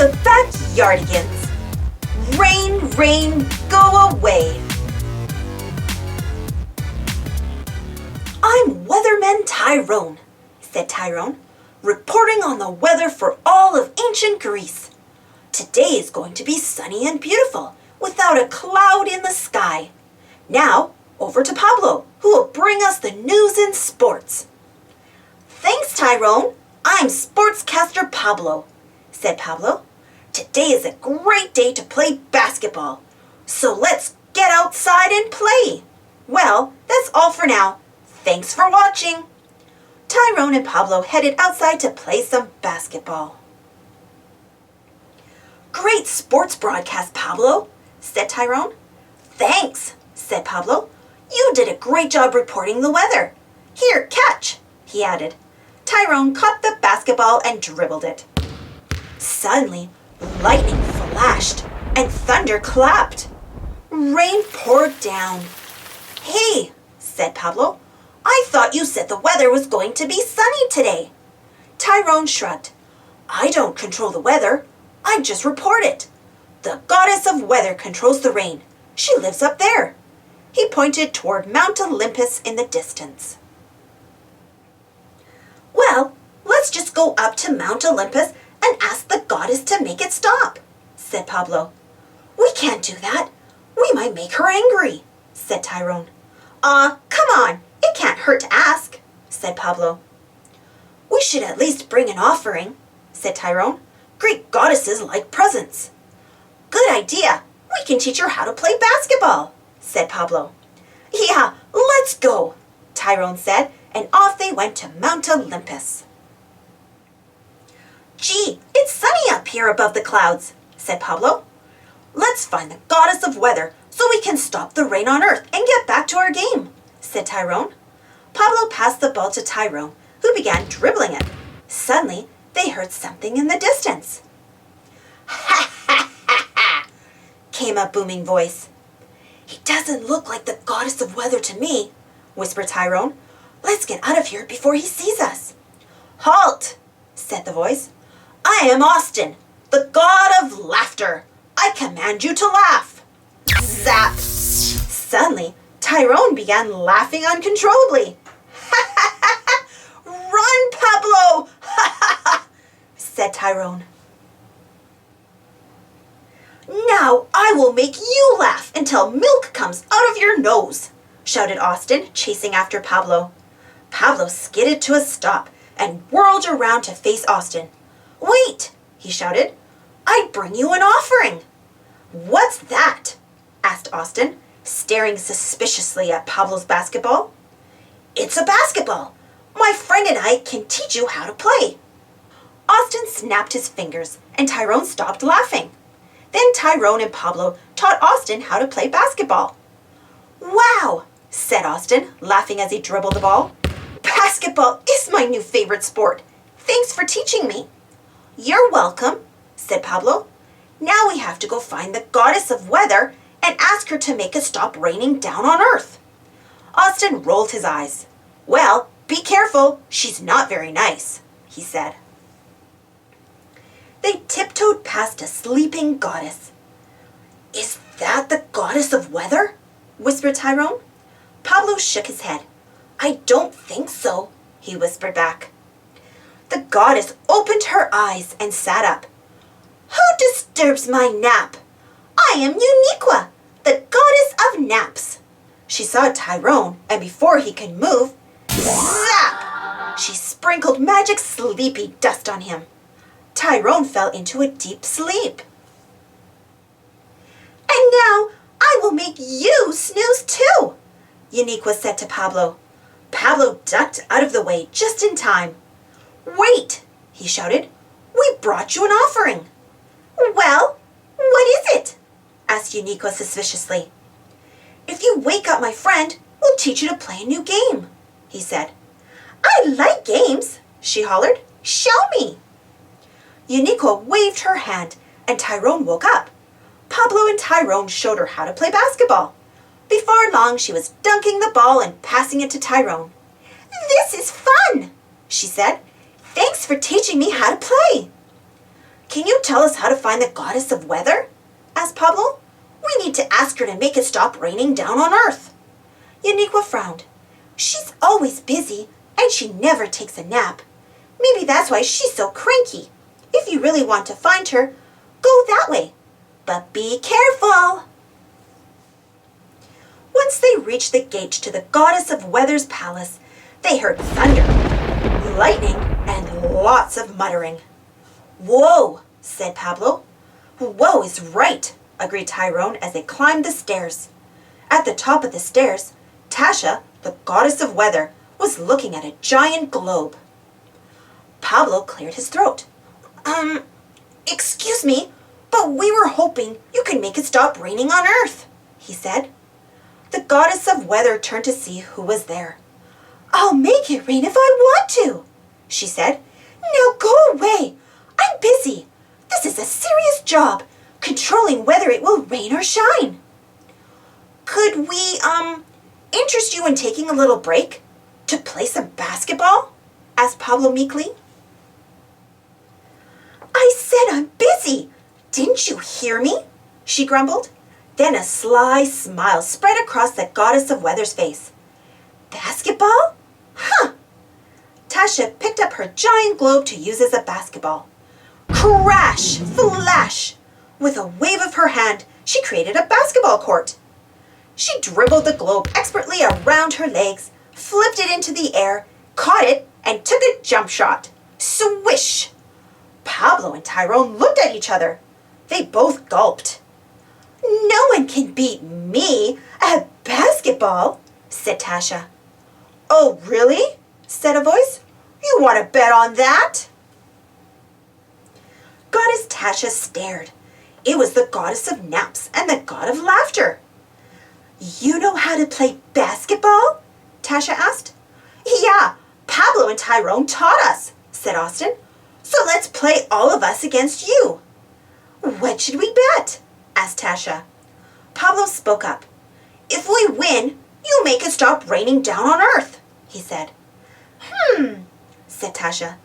the Backyardigans. Rain, rain, go away. I'm Weatherman Tyrone, said Tyrone, reporting on the weather for all of ancient Greece. Today is going to be sunny and beautiful, without a cloud in the sky. Now, over to Pablo, who will bring us the news in sports. Thanks, Tyrone. I'm Sportscaster Pablo, said Pablo. Today is a great day to play basketball, so let's get outside and play. Well, that's all for now. Thanks for watching. Tyrone and Pablo headed outside to play some basketball. Great sports broadcast, Pablo, said Tyrone. Thanks, said Pablo. You did a great job reporting the weather. Here, catch, he added. Tyrone caught the basketball and dribbled it. Suddenly, lightning flashed and thunder clapped. Rain poured down. Hey, said Pablo, I thought you said the weather was going to be sunny today. Tyrone shrugged. I don't control the weather. I just report it. The goddess of weather controls the rain. She lives up there. He pointed toward Mount Olympus in the distance. Well, let's just go up to Mount Olympus and ask the goddess to make it stop, said Pablo. We can't do that. We might make her angry, said Tyrone. Come on. It can't hurt to ask, said Pablo. We should at least bring an offering, said Tyrone. Greek goddesses like presents. Good idea. We can teach her how to play basketball, said Pablo. Yeah, let's go, Tyrone said, and off they went to Mount Olympus. Gee, it's sunny up here above the clouds, said Pablo. Let's find the goddess of weather so we can stop the rain on Earth and get back to our game, said Tyrone. Pablo passed the ball to Tyrone, who began dribbling it. Suddenly, they heard something in the distance. Ha ha ha ha, came a booming voice. He doesn't look like the goddess of weather to me, whispered Tyrone. Let's get out of here before he sees us. Halt, said the voice. I am Austin, the god of laughter. I command you to laugh. Zap! Suddenly, Tyrone began laughing uncontrollably. Ha ha ha ha! Run, Pablo! Ha ha ha! Said Tyrone. Now I will make you laugh until milk comes out of your nose, shouted Austin, chasing after Pablo. Pablo skidded to a stop and whirled around to face Austin. Wait, he shouted. I'd bring you an offering. What's that? Asked Austin, staring suspiciously at Pablo's basketball. It's a basketball. My friend and I can teach you how to play. Austin snapped his fingers and Tyrone stopped laughing. Then Tyrone and Pablo taught Austin how to play basketball. Wow, said Austin, laughing as he dribbled the ball. Basketball is my new favorite sport. Thanks for teaching me. You're welcome, said Pablo. Now we have to go find the goddess of weather and ask her to make it stop raining down on Earth. Austin rolled his eyes. Well, be careful. She's not very nice, he said. They tiptoed past a sleeping goddess. Is that the goddess of weather? Whispered Tyrone. Pablo shook his head. I don't think so, he whispered back. The goddess opened her eyes and sat up. Who disturbs my nap? I am Uniqua, the goddess of naps. She saw Tyrone, and before he could move, zap! She sprinkled magic sleepy dust on him. Tyrone fell into a deep sleep. And now I will make you snooze too, Uniqua said to Pablo. Pablo ducked out of the way just in time. Wait, he shouted. We brought you an offering. Well, what is it? Asked Uniqua suspiciously. If you wake up my friend, we'll teach you to play a new game, he said. I like games, she hollered. Show me. Uniqua waved her hand and Tyrone woke up. Pablo and Tyrone showed her how to play basketball. Before long, she was dunking the ball and passing it to Tyrone. This is fun, she said. Thanks for teaching me how to play. Can you tell us how to find the goddess of weather? Asked Pablo. We need to ask her to make it stop raining down on Earth. Uniqua frowned. She's always busy, and she never takes a nap. Maybe that's why she's so cranky. If you really want to find her, go that way. But be careful. Once they reached the gate to the goddess of weather's palace, they heard thunder, lightning, and lots of muttering. Whoa, said Pablo. Whoa is right, agreed Tyrone as they climbed the stairs. At the top of the stairs, Tasha, the goddess of weather, was looking at a giant globe. Pablo cleared his throat. Excuse me, but we were hoping you could make it stop raining on Earth, he said. The goddess of weather turned to see who was there. I'll make it rain if I want to, she said. Now go away. I'm busy. This is a serious job, controlling whether it will rain or shine. Could we, interest you in taking a little break to play some basketball? Asked Pablo meekly. I said I'm busy. Didn't you hear me? She grumbled. Then a sly smile spread across the goddess of weather's face. Basketball? Huh! Tasha picked up her giant globe to use as a basketball. Crash! Flash! With a wave of her hand, she created a basketball court. She dribbled the globe expertly around her legs, flipped it into the air, caught it, and took a jump shot. Swish! Pablo and Tyrone looked at each other. They both gulped. No one can beat me at basketball, said Tasha. Oh, really? Said a voice. You want to bet on that? Goddess Tasha stared. It was the goddess of naps and the god of laughter. You know how to play basketball? Tasha asked. Yeah, Pablo and Tyrone taught us, said Austin. So let's play all of us against you. What should we bet? Asked Tasha. Pablo spoke up. If we win, you make it stop raining down on Earth, he said. Said Tasha.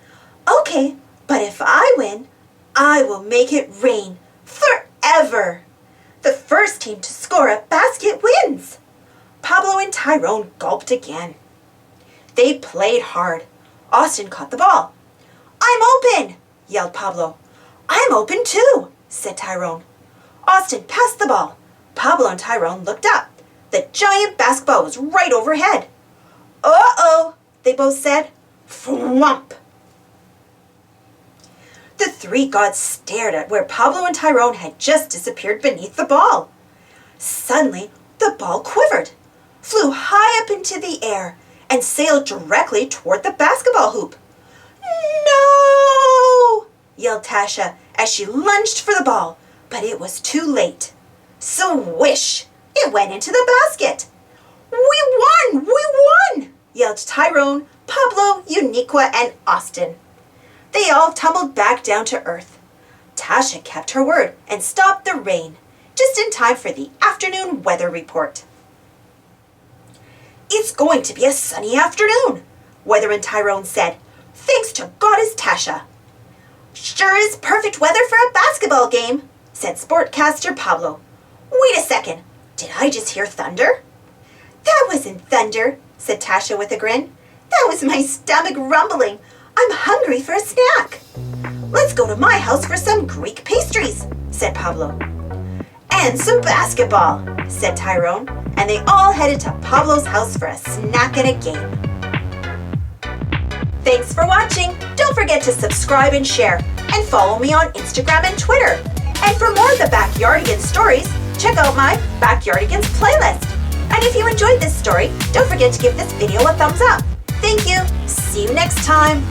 Okay, but if I win, I will make it rain forever. The first team to score a basket wins. Pablo and Tyrone gulped again. They played hard. Austin caught the ball. I'm open, yelled Pablo. I'm open too, said Tyrone. Austin passed the ball. Pablo and Tyrone looked up. The giant basketball was right overhead. Uh-oh, they both said. Flump. The three gods stared at where Pablo and Tyrone had just disappeared beneath the ball. Suddenly, the ball quivered, flew high up into the air, and sailed directly toward the basketball hoop. No! Yelled Tasha as she lunged for the ball, but it was too late. Swish! It went into the basket. We won! We won! Yelled Tyrone, Pablo, Uniqua, and Austin. They all tumbled back down to earth. Tasha kept her word and stopped the rain, just in time for the afternoon weather report. It's going to be a sunny afternoon, Weatherman Tyrone said, thanks to Goddess Tasha. Sure is perfect weather for a basketball game, said Sportscaster Pablo. Wait a second, did I just hear thunder? That wasn't thunder, said Tasha with a grin. That was my stomach rumbling. I'm hungry for a snack. Let's go to my house for some Greek pastries, said Pablo. And some basketball, said Tyrone, and they all headed to Pablo's house for a snack and a game. Thanks for watching. Don't forget to subscribe and share, and follow me on Instagram and Twitter. And for more of the Backyardigans stories, check out my Backyardigans playlist. And if you enjoyed this story, don't forget to give this video a thumbs up. Thank you. See you next time.